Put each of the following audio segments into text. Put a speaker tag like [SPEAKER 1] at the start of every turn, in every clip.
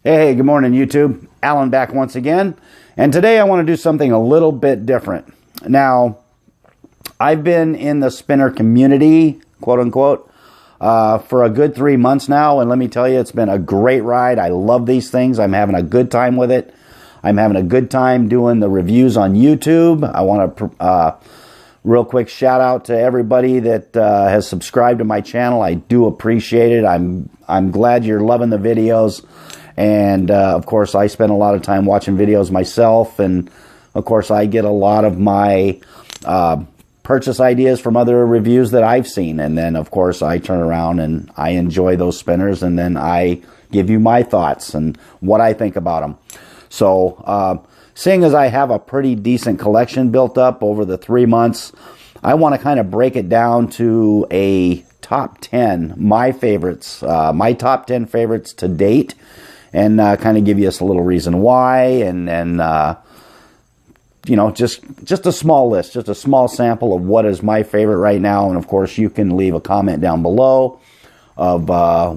[SPEAKER 1] Hey, good morning, YouTube. Alan back once again. And today I want to do something a little bit different. Now, I've been in the spinner community, quote unquote, for a good 3 months now. And let me tell you, it's been a great ride. I love these things. I'm having a good time with it. I'm having a good time doing the reviews on YouTube. I want to real quick shout out to everybody that has subscribed to my channel. I do appreciate it. I'm glad you're loving the videos. And, of course, I spend a lot of time watching videos myself. And, of course, I get a lot of my purchase ideas from other reviews that I've seen. And then, of course, I turn around and I enjoy those spinners. And then I give you my thoughts and what I think about them. So, seeing as I have a pretty decent collection built up over the 3 months, I want to kind of break it down to a top 10, my favorites, my top 10 favorites to date. And kind of give you a little reason why, and you know, just a small list, just a small sample of what is my favorite right now. And of course, you can leave a comment down below of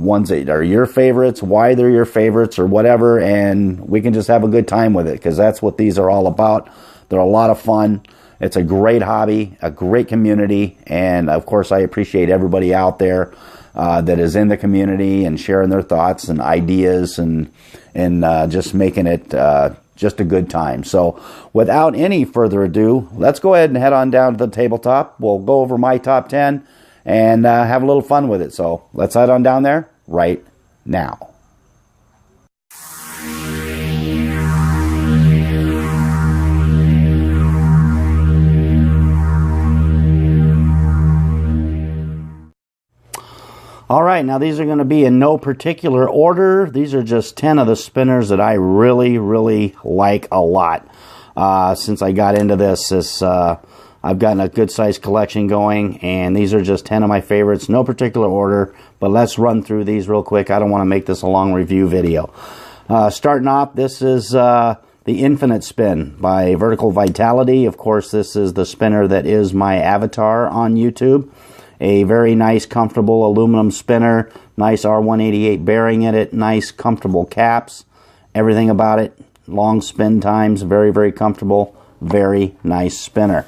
[SPEAKER 1] ones that are your favorites, why they're your favorites, or whatever, and we can just have a good time with it, because that's what these are all about. They're a lot of fun. It's a great hobby, a great community, and of course, I appreciate everybody out there that is in the community and sharing their thoughts and ideas and just making it just a good time. So without any further ado, let's go ahead and head on down to the tabletop. We'll go over my top 10 and have a little fun with it. So let's head on down there right now. All right, now these are going to be in no particular order. These are just 10 of the spinners that I really, really like a lot. Since I got into this, I've gotten a good sized collection going, and these are just 10 of my favorites, no particular order, but let's run through these real quick. I don't want to make this a long review video. Starting off, this is the Infinite Spin by Vertical Vitality. Of course, this is the spinner that is my avatar on YouTube. A very nice, comfortable aluminum spinner, nice R188 bearing in it, nice, comfortable caps, everything about it. Long spin times, very, very comfortable, very nice spinner.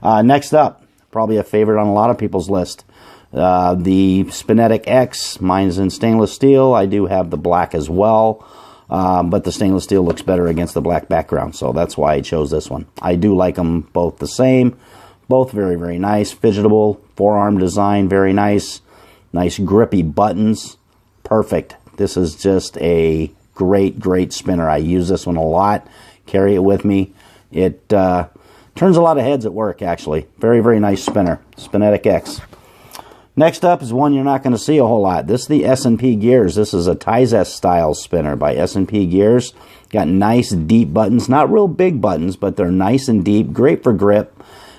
[SPEAKER 1] Next up, probably a favorite on a lot of people's list, the Spinetta X Mines in stainless steel. I do have the black as well, but the stainless steel looks better against the black background, so that's why I chose this one. I do like them both the same. Both very, very nice. Fidgetable, forearm design, very nice. Nice grippy buttons. Perfect. This is just a great, great spinner. I use this one a lot. Carry it with me. It turns a lot of heads at work, actually. Very, very nice spinner. Spinetta X. Next up is one you're not going to see a whole lot. This is the S&P Gears. This is a Thrax-style spinner by S&P Gears. Got nice, deep buttons. Not real big buttons, but they're nice and deep. Great for grip.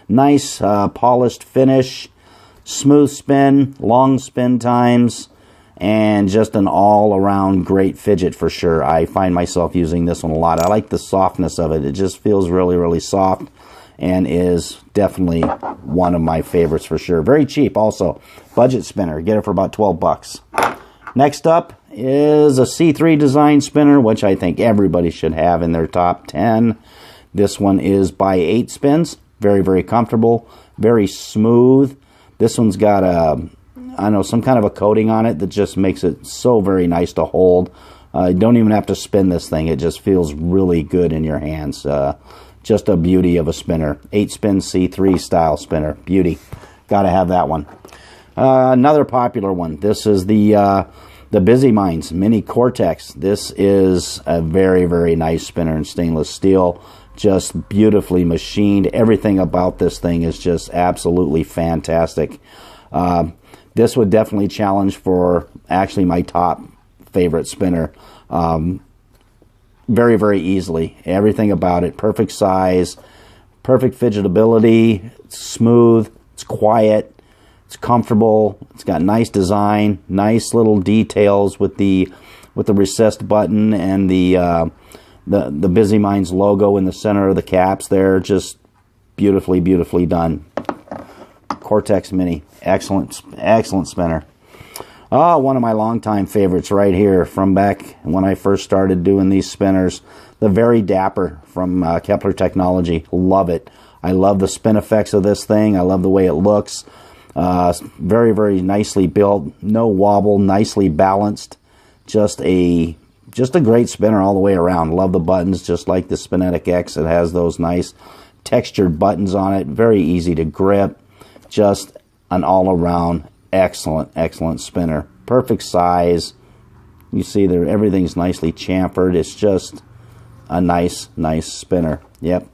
[SPEAKER 1] Nice polished finish, smooth spin, long spin times, and just an all-around great fidget for sure. I find myself using this one a lot. I like the softness of it. It just feels really, really soft and is definitely one of my favorites for sure. Very cheap also. Budget spinner. Get it for about 12 bucks. Next up is a C3 design spinner, which I think everybody should have in their top 10. This one is by 8 spins. Very, very comfortable, very smooth. This one's got a, I don't know, some kind of a coating on it that just makes it so very nice to hold. You don't even have to spin this thing. It just feels really good in your hands. Just a beauty of a spinner. 8-spin C3 style spinner. Beauty. Got to have that one. Another popular one. This is the Busy Mines Mini Cortex. This is a very, very nice spinner in stainless steel. Just beautifully machined. Everything about this thing is just absolutely fantastic. This would definitely challenge for actually my top favorite spinner. Very, very easily. Everything about it. Perfect size. Perfect fidgetability. It's smooth. It's quiet. It's comfortable. It's got nice design. Nice little details with the recessed button and the Busy Mines logo in the center of the caps there. Just beautifully, beautifully done. Cortex Mini. Excellent, excellent spinner. Oh, one of my longtime favorites right here from back when I first started doing these spinners. The very Dapper from Kepler Technology. Love it. I love the spin effects of this thing. I love the way it looks. Very, very nicely built. No wobble. Nicely balanced. Just a great spinner all the way around. Love the buttons, just like the Spinetta X. It has those nice textured buttons on it. Very easy to grip. Just an all-around excellent spinner. Perfect size. You see there, everything's nicely chamfered. It's just a nice spinner. Yep.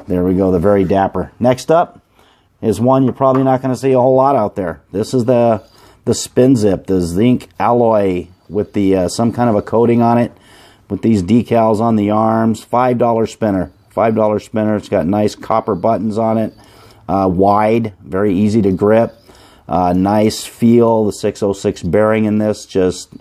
[SPEAKER 1] There we go, the very Dapper. Next up is one you're probably not going to see a whole lot out there. This is the Spin Zip, the zinc alloy with the some kind of a coating on it, with these decals on the arms. $5 spinner. $5 spinner. It's got nice copper buttons on it. Wide, very easy to grip. Nice feel. The 606 bearing in this just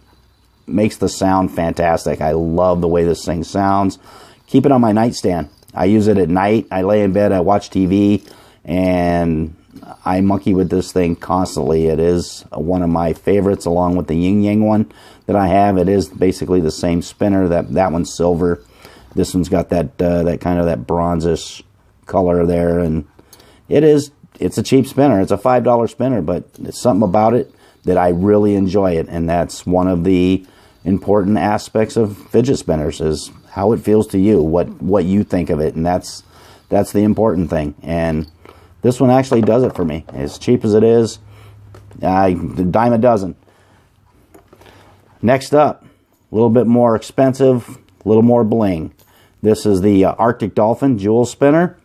[SPEAKER 1] makes the sound fantastic. I love the way this thing sounds. Keep it on my nightstand. I use it at night. I lay in bed, I watch TV, and I monkey with this thing constantly. It is one of my favorites, along with the Yin Yang one that I have. It is basically the same spinner. That one's silver. This one's got that kind of that bronzish color there, and it's a cheap spinner. It's a $5 spinner, but it's something about it that I really enjoy it, and that's one of the important aspects of fidget spinners, is how it feels to you, what you think of it, and that's the important thing. And this one actually does it for me. As cheap as it is, a dime a dozen. Next up, a little bit more expensive, a little more bling. This is the Arctic Dolphin jewel spinner.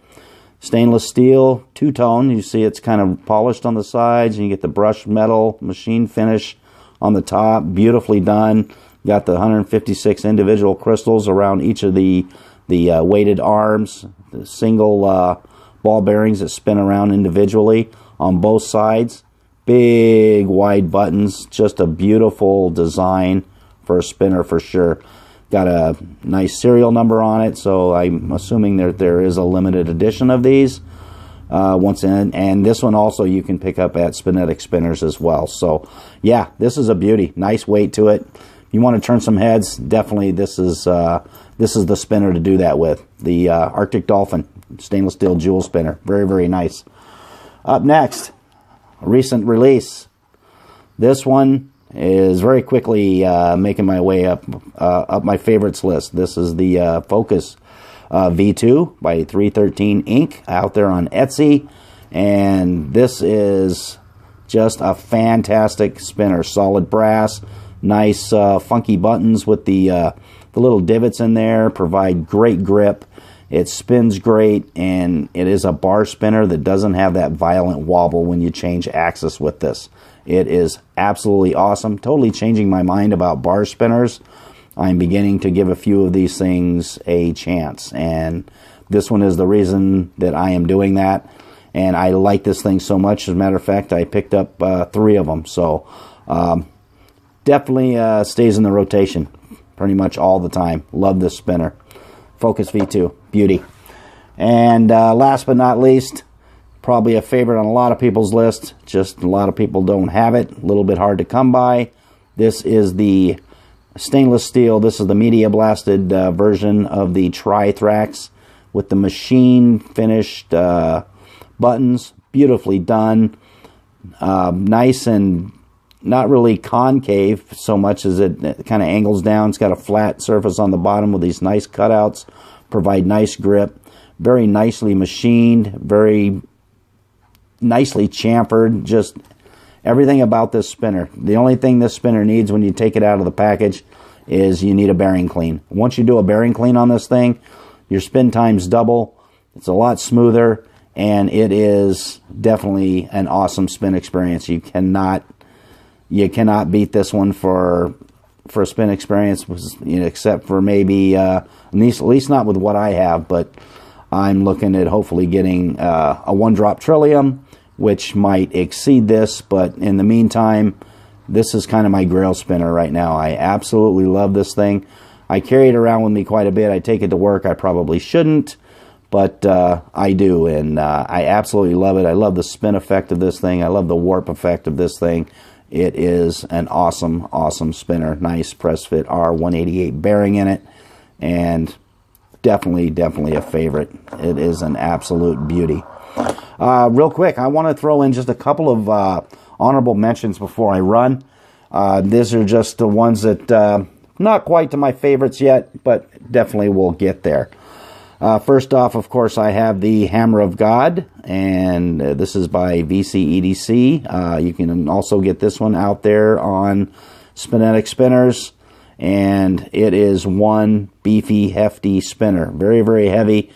[SPEAKER 1] Stainless steel, two-tone. You see it's kind of polished on the sides, and you get the brushed metal machine finish on the top. Beautifully done. Got the 156 individual crystals around each of the weighted arms. The single ball bearings that spin around individually on both sides. Big wide buttons. Just a beautiful design for a spinner for sure. Got a nice serial number on it, so I'm assuming there is a limited edition of these. And this one also you can pick up at Spinetta Spinners as well. So yeah, this is a beauty. Nice weight to it. If you want to turn some heads, definitely this is the spinner to do that with. The Arctic Dolphin stainless steel jewel spinner. Very, very nice. Up next, a recent release. This one is very quickly making my way up my favorites list. This is the Focus V2 by 313 Inc. out there on Etsy, and this is just a fantastic spinner. Solid brass, nice funky buttons with the little divots in there, provide great grip. It spins great, and it is a bar spinner that doesn't have that violent wobble when you change axis with this. It is absolutely awesome. Totally changing my mind about bar spinners. I'm beginning to give a few of these things a chance, and this one is the reason that I am doing that. And I like this thing so much. As a matter of fact, I picked up 3 of them. So definitely stays in the rotation pretty much all the time. Love this spinner. Focus V2, beauty. And last but not least, probably a favorite on a lot of people's list. Just a lot of people don't have it. A little bit hard to come by. This is the stainless steel. This is the media blasted version of the Thrax with the machine finished buttons. Beautifully done. Nice and not really concave so much as it kind of angles down. It's got a flat surface on the bottom with these nice cutouts. Provide nice grip. Very nicely machined. Very nicely chamfered. Just everything about this spinner. The only thing this spinner needs when you take it out of the package is you need a bearing clean. Once you do a bearing clean on this thing, your spin time's double. It's a lot smoother, and it is definitely an awesome spin experience. You cannot beat this one for a spin experience, except for maybe at least not with what I have. But I'm looking at hopefully getting a one-drop Trillium, which might exceed this. But in the meantime, this is kind of my grail spinner right now. I absolutely love this thing. I carry it around with me quite a bit. I take it to work. I probably shouldn't, but I do, and I absolutely love it. I love the spin effect of this thing. I love the warp effect of this thing. It is an awesome, awesome spinner. Nice press fit R188 bearing in it, and definitely a favorite. It is an absolute beauty. Real quick, I want to throw in just a couple of honorable mentions before I run. These are just the ones that not quite to my favorites yet, but definitely will get there. First off, of course, I have the Hammer of God, and this is by VCEDC. You can also get this one out there on Spinetta Spinners, and it is one beefy, hefty spinner. Very heavy,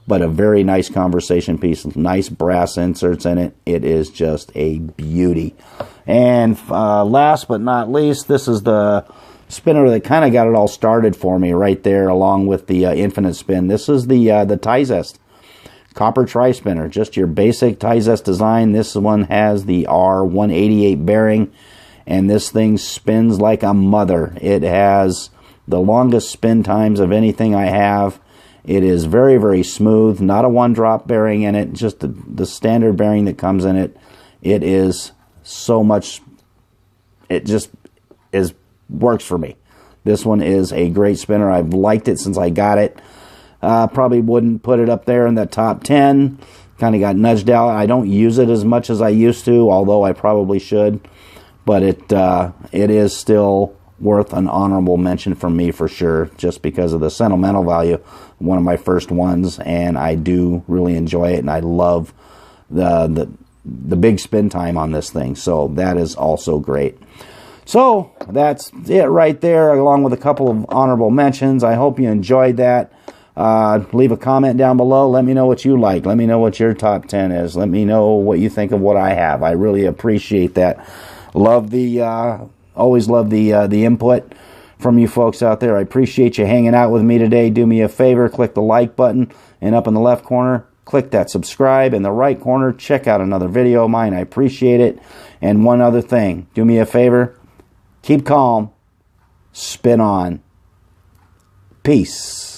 [SPEAKER 1] but a very nice conversation piece. Nice brass inserts in it. It is just a beauty. And last but not least, this is the spinner that kind of got it all started for me right there, along with the Infinite Spin. This is the Tizest copper tri-spinner, just your basic Tizest design. This one has the R188 bearing, and this thing spins like a mother. It has the longest spin times of anything I have. It is very smooth, not a one-drop bearing in it, just the standard bearing that comes in it. It is so much, it just works for me. This one is a great spinner. I've liked it since I got it. Probably wouldn't put it up there in the top 10. Kind of got nudged out. I don't use it as much as I used to, although I probably should. But it is still worth an honorable mention from me for sure, just because of the sentimental value. One of my first ones, and I do really enjoy it, and I love the big spin time on this thing. So that is also great. So that's it right there, along with a couple of honorable mentions. I hope you enjoyed that. Leave a comment down below. Let me know what you like. Let me know what your top 10 is. Let me know what you think of what I have. I really appreciate that. Always love the input from you folks out there. I appreciate you hanging out with me today. Do me a favor, click the like button, and up in the left corner, click that subscribe. In the right corner, check out another video of mine. I appreciate it. And one other thing, do me a favor, keep calm, spin on. Peace.